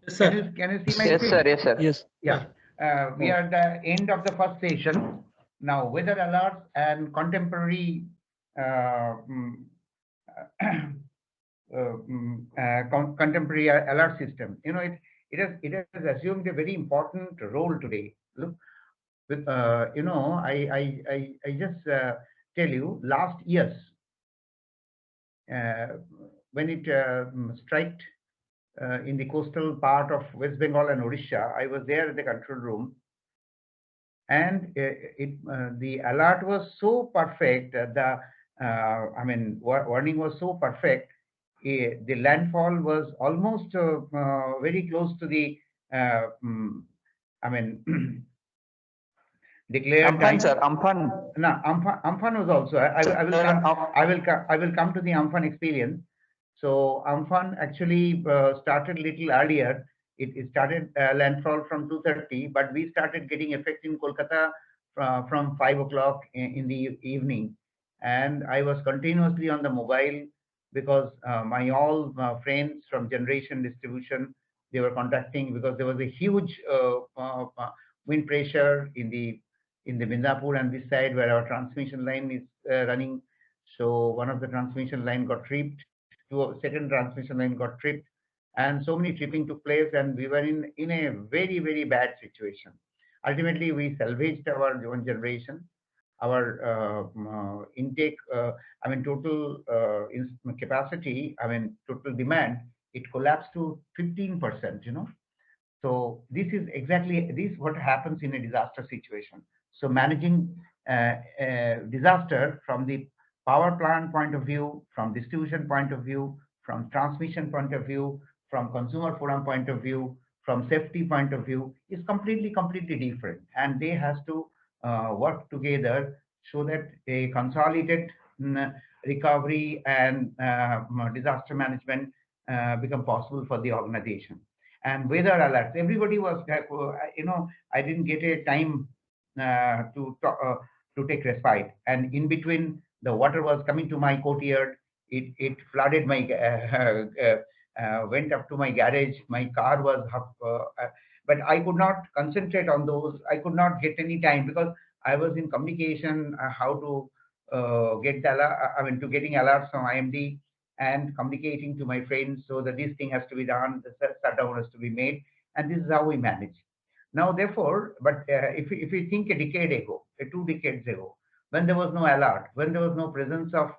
Yes, Can sir. you see my Yes, sir. screen? Yes, sir. Yes. Yeah. We are at the end of the first session. Now, weather alerts and contemporary contemporary alert system. It has assumed a very important role today. Look, with I just tell you last years uh, when it struck in the coastal part of West Bengal and Odisha, I was there in the control room, and the alert was so perfect. Warning was so perfect. The landfall was almost very close to the uh, mm, I mean declared Amphan, time. sir. Amphan. No, Amphan was also. I will Sir, come. I will come to the Amphan experience. So Amphan actually started little earlier. It started landfall from 2:30, but we started getting effect in Kolkata from 5 o'clock in the evening, and I was continuously on the mobile because my all friends from generation distribution, they were contacting because there was a huge wind pressure in the Mindapur and this side where our transmission line is running. So one of the transmission line got tripped, second transmission line got tripped, and so many tripping took place, and we were in a very very bad situation. Ultimately, we salvaged our own generation, our intake. Total capacity. Total demand. It collapsed to 15%. So this is exactly this what happens in a disaster situation. So managing disaster from the power plant point of view, from distribution point of view, from transmission point of view, from consumer forum point of view, from safety point of view is completely different, and they has to work together so that a consolidated recovery and disaster management become possible for the organization. And weather alerts. Everybody was, I didn't get a time to take respite. And in between, the water was coming to my courtyard. It flooded my, went up to my garage. My car was up, but I could not concentrate on those. I could not get any time because I was in communication, how to get the alert, to getting alerts from IMD and communicating to my friends so that this thing has to be done, the shutdown has to be made, and this is how we manage. Now, therefore, but if we think a decade ago, 2 decades ago, when there was no alert, when there was no presence of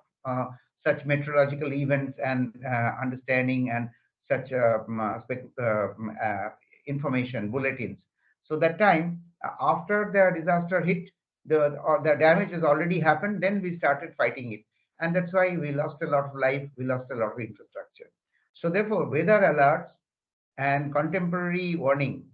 such meteorological events and understanding and such information bulletins, so that time after the disaster hit, the damage has already happened. Then we started fighting it, and that's why we lost a lot of life, we lost a lot of infrastructure. So therefore, weather alerts and contemporary warning,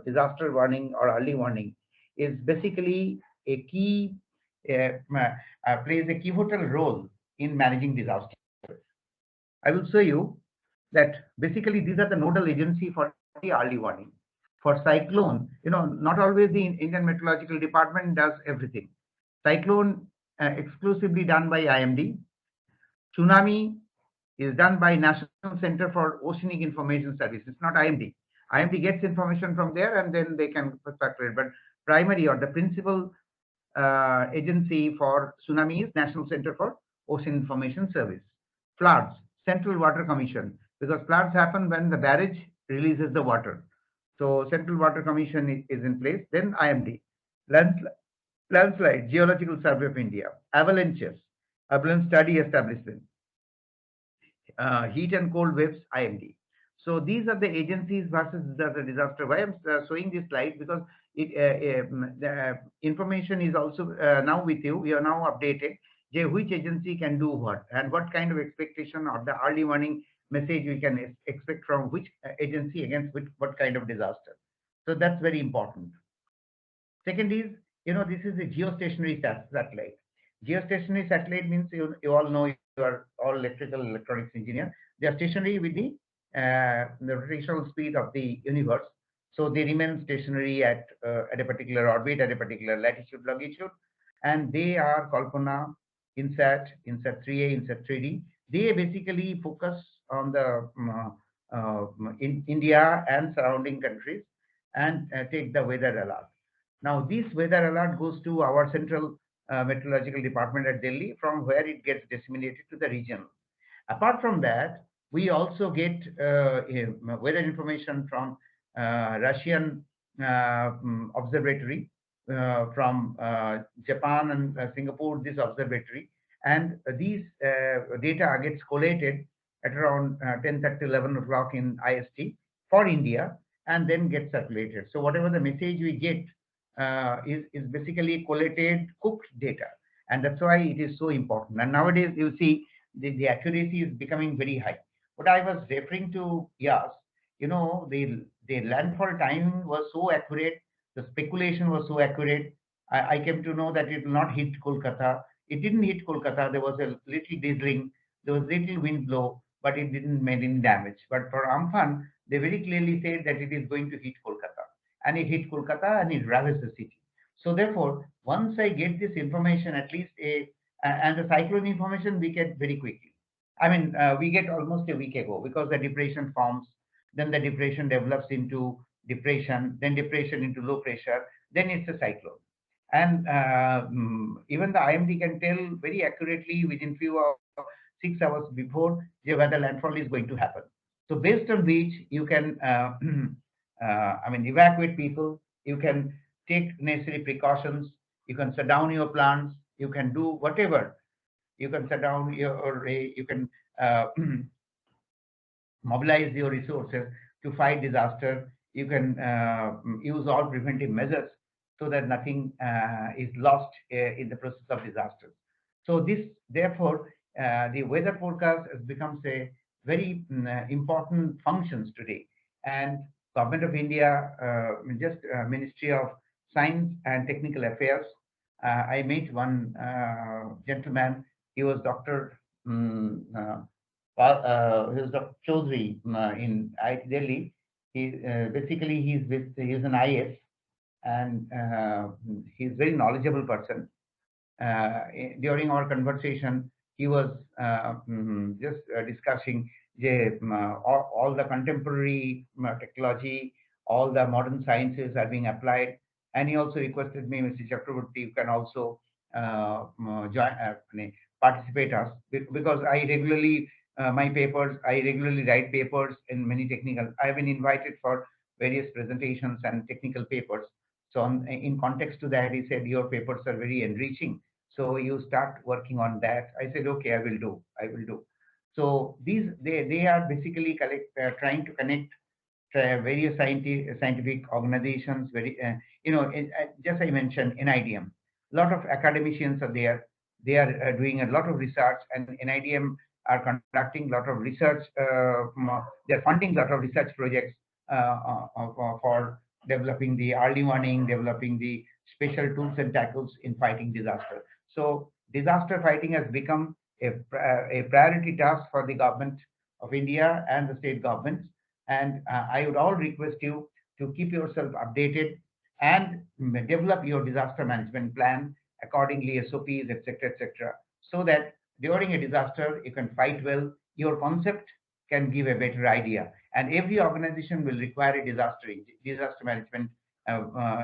disaster warning or early warning is basically a key, plays a pivotal role in managing disaster. I will show you that basically these are the nodal agency for the early warning. For cyclone, not always the Indian Meteorological Department does everything. Cyclone exclusively done by IMD. Tsunami is done by National Center for Oceanic Information Service. It's not IMD. IMD gets information from there and then they can factor it. But primary or the principal agency for tsunami is National Center for Ocean Information Service. Floods, Central Water Commission, because floods happen when the barrage releases the water. So Central Water Commission is in place. Then IMD. Landslide, Geological Survey of India. Avalanches, Avalanche Study Establishment. Heat and cold waves, IMD. So these are the agencies versus the disaster. Why I'm showing this slide, because the information is also now with you. We are now updated. Which agency can do what and what kind of expectation of the early warning message we can expect from which agency against what kind of disaster. So that's very important. Second is, this is a geostationary satellite. Geostationary satellite means you all know, you are all electrical electronics engineer. They are stationary with the rotational speed of the universe. So they remain stationary at a particular orbit, at a particular latitude, longitude, and they are Kalpana, INSAT, INSAT 3A, INSAT 3D. They basically focus on the in India and surrounding countries and take the weather alert. Now, this weather alert goes to our central meteorological department at Delhi, from where it gets disseminated to the region. Apart from that, we also get weather information from Russian observatory, from Japan and Singapore, this observatory. And these data gets collated at around 10:30, 11 o'clock in IST for India, and then gets circulated. So whatever the message we get is basically collated, cooked data. And that's why it is so important. And nowadays, you see, the accuracy is becoming very high. What I was referring to, yes, the landfall time was so accurate, the speculation was so accurate. I came to know that it will not hit Kolkata. It didn't hit Kolkata. There was a little drizzling, there was little wind blow, but it didn't make any damage. But for Amphan, they very clearly said that it is going to hit Kolkata. And it hit Kolkata and it ravaged the city. So therefore, once I get this information, at least and the cyclone information we get very quickly. I mean, we get almost a week ago, because the depression forms, then the depression develops into depression, then depression into low pressure, then it's a cyclone. And even the IMD can tell very accurately within few hours, 6 hours before, whether landfall is going to happen. So based on which you can, evacuate people, you can take necessary precautions, you can shut down your plants, you can do whatever. You can shut down you can mobilize your resources to fight disaster. You can use all preventive measures so that nothing is lost in the process of disasters. So this, therefore, the weather forecast has become a very important functions today. And Government of India, just Ministry of Science and Technical Affairs, I met one gentleman. He was Dr. He was Dr. Chaudhary in IIT Delhi. He basically he's an IS, and he's a very knowledgeable person. During our conversation, he was just discussing all the contemporary technology, all the modern sciences are being applied. And he also requested me, Mr. Chakraborty, you can also participate us, because I regularly, I regularly write papers in many technical, I've been invited for various presentations and technical papers. So in context to that, he said, your papers are very enriching. So you start working on that. I said, okay, I will do. So they are basically trying to connect various scientific organizations. Just I mentioned NIDM. A lot of academicians are there. They are doing a lot of research, and NIDM are conducting a lot of research. They're funding a lot of research projects for developing the early warning, developing the special tools and tackles in fighting disaster. So disaster fighting has become a priority task for the government of India and the state governments. And I would all request you to keep yourself updated and develop your disaster management plan accordingly, SOPs, etc., so that during a disaster you can fight well. Your concept can give a better idea, and every organization will require a disaster management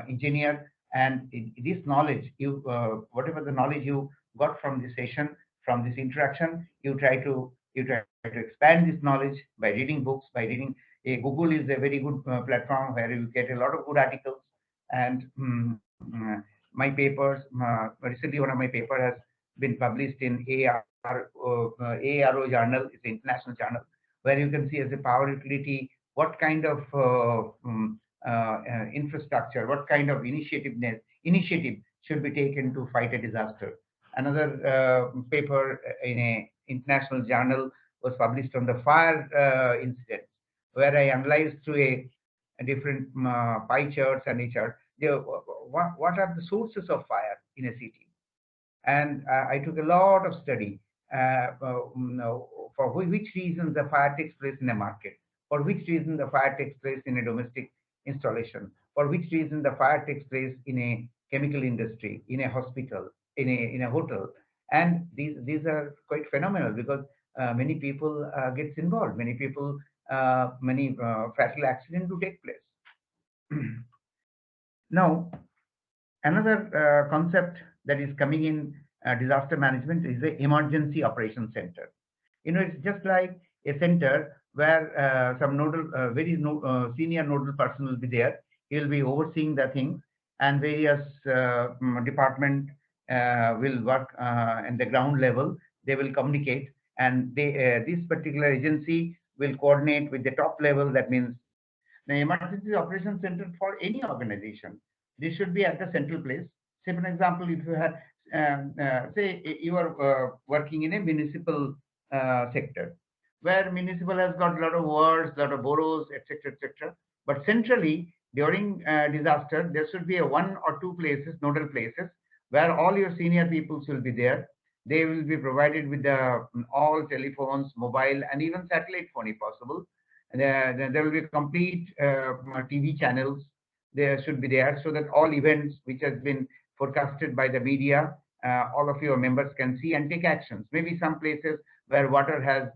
engineer. And this knowledge, whatever the knowledge you got from this session, from this interaction, you try to expand this knowledge by reading books, by reading. Google is a very good platform where you get a lot of good articles. And my papers, recently one of my paper has been published in ARO journal. It's an international journal, where you can see as a power utility what kind of infrastructure, what kind of initiative should be taken to fight a disaster. Another paper in an international journal was published on the fire incidents, where I analyzed through a different pie charts and a chart. What are the sources of fire in a city? And I took a lot of study for which reasons the fire takes place in a market, for which reason the fire takes place in a domestic installation, for which reason the fire takes place in a chemical industry, in a hospital, in a hotel. And these are quite phenomenal, because many people gets involved, many people, many fatal accidents to take place. Now, another concept that is coming in disaster management is the emergency operations center. It's just like a center where some nodal, senior nodal person will be there. He will be overseeing the things, and various department will work in the ground level. They will communicate, and this particular agency will coordinate with the top level. That means the emergency operations center for any organization. This should be at the central place. Say, for example, if you have, say, you are working in a municipal sector, where municipal has got a lot of wards, lot of boroughs, etc., etc. But centrally, during disaster, there should be a one or two places, nodal places, where all your senior peoples will be there. They will be provided with the all telephones, mobile, and even satellite phone if possible. There will be complete TV channels. There should be there so that all events which has been forecasted by the media, all of your members can see and take actions. Maybe some places where water has,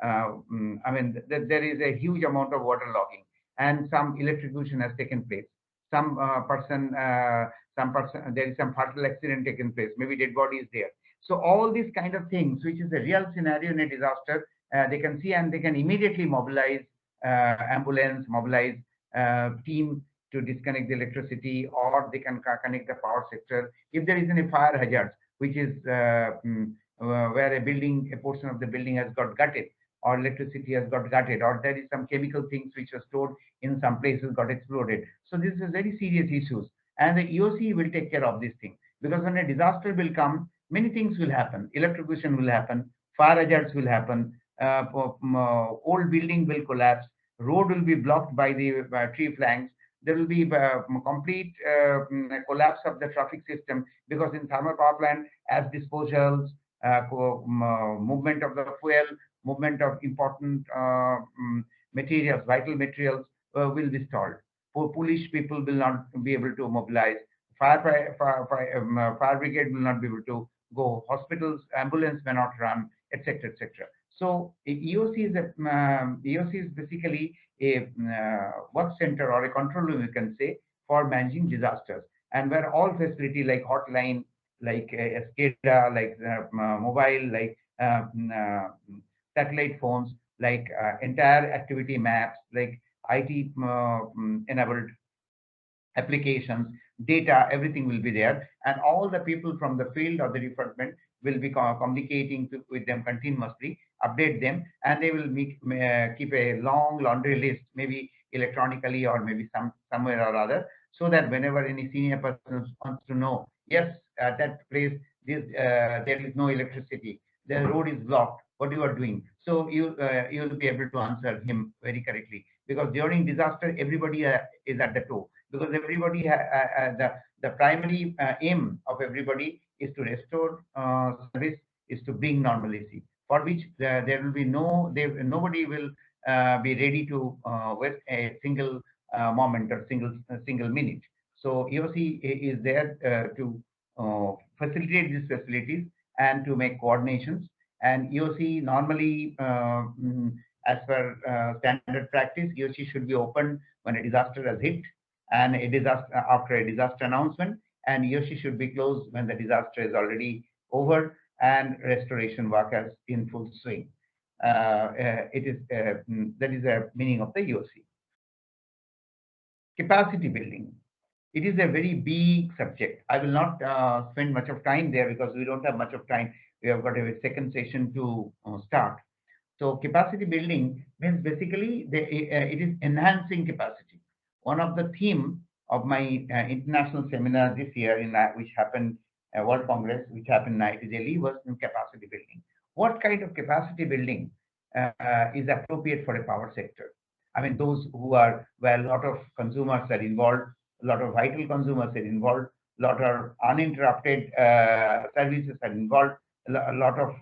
I mean, there is a huge amount of water logging, and some electrocution has taken place. Some person, there is some fatal accident taken place. Maybe dead body is there. So all these kind of things, which is a real scenario in a disaster, they can see and they can immediately mobilize ambulance, mobilize team to disconnect the electricity, or they can connect the power sector. If there is any fire hazard, which is where a building, a portion of the building has got gutted, or electricity has got gutted, or there is some chemical things which are stored in some places got exploded. So this is very serious issues, and the EOC will take care of this thing, because when a disaster will come, many things will happen. Electrocution will happen, fire hazards will happen, old building will collapse, road will be blocked by the tree flanks. There will be complete collapse of the traffic system, because in thermal power plant, as disposals, movement of the fuel, movement of important materials, vital materials will be stalled. Police people will not be able to mobilize. Fire brigade will not be able to go. Hospitals, ambulance may not run, etc., etc. So EOC is basically a work center or a control room, you can say, for managing disasters, and where all facility like hotline, like SCADA, like mobile, like satellite phones, like entire activity maps, like IT enabled applications, data, everything will be there. And all the people from the field or the department will be communicating with them continuously, update them, and they will keep a long laundry list, maybe electronically or maybe somewhere or other, so that whenever any senior person wants to know, yes, at that place, there is no electricity, the road is blocked, what you are doing. So you will be able to answer him very correctly, because during disaster, everybody is at the toe, because everybody the primary aim of everybody is to restore service, is to bring normalcy, for which there will be nobody will be ready to wait a single moment or single minute. So EOC is there to facilitate these facilities and to make coordinations. And EOC normally, as per standard practice, EOC should be open when a disaster has hit, and a disaster after a disaster announcement, and EOC should be closed when the disaster is already over and restoration work is in full swing. That is the meaning of the EOC. Capacity building. It is a very big subject. I will not spend much of time there, because we don't have much of time. We have got a second session to start. So capacity building means basically it is enhancing capacity. One of the theme of my international seminar this year, which happened World Congress, which happened in Delhi, was in capacity building. What kind of capacity building is appropriate for a power sector? I mean, those where a lot of consumers are involved, a lot of vital consumers are involved, a lot of uninterrupted services are involved, a lot of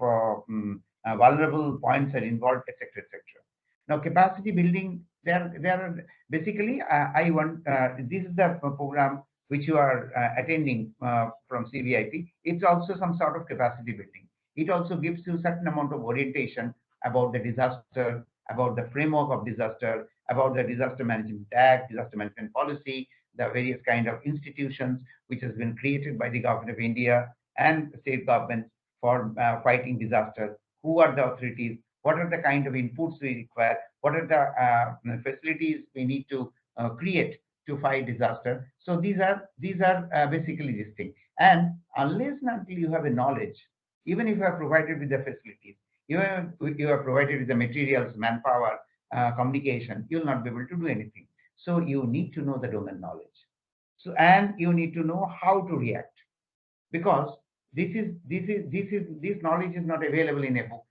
vulnerable points are involved, etc., etc. Now, capacity building, there are basically, I want, this is the program which you are attending from CBIP. It's also some sort of capacity building. It also gives you certain amount of orientation about the disaster, about the framework of disaster, about the Disaster Management Act, disaster management policy, the various kind of institutions which has been created by the government of India and state governments for fighting disaster. Who are the authorities? What are the kind of inputs we require? What are the facilities we need to create to fight disaster? So these are basically this thing. And unless and until you have a knowledge, even if you are provided with the facilities, you are provided with the materials, manpower, communication, you will not be able to do anything. So you need to know the domain knowledge. So and you need to know how to react, because this knowledge is not available in a book.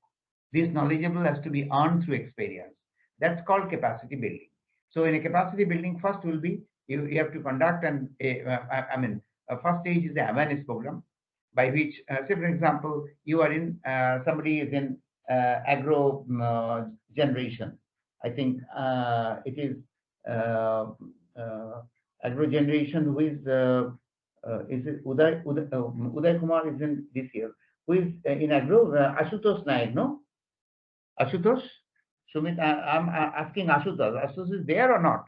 This knowledgeable has to be earned through experience. That's called capacity building. So in a capacity building, first will be you have to conduct first stage is the awareness program, by which, say for example, you are in somebody is in agro generation. I think it is uh, uh, agro generation who is it Uday Kumar is in this year. Who is in agro? Ashutosh Naik, no? Ashutosh? Sumit, I'm asking Ashutosh. Ashutosh is there or not?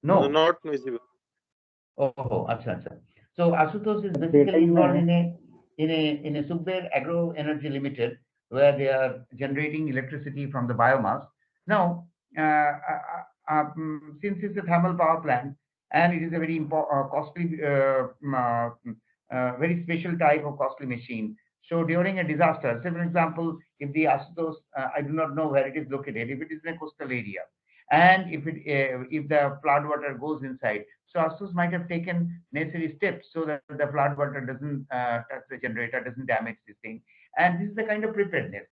No, No. not visible. Oh, acha, acha. So Ashutosh is basically involved in a Sukhdev Agro Energy Limited, where they are generating electricity from the biomass. Now, since it's a thermal power plant and it is a very costly, very special type of costly machine. So during a disaster, say for example, if the Ashutosh, I do not know where it is located, if it is in a coastal area, and if the flood water goes inside, so Asus might have taken necessary steps so that the flood water doesn't touch the generator, doesn't damage this thing. And this is the kind of preparedness.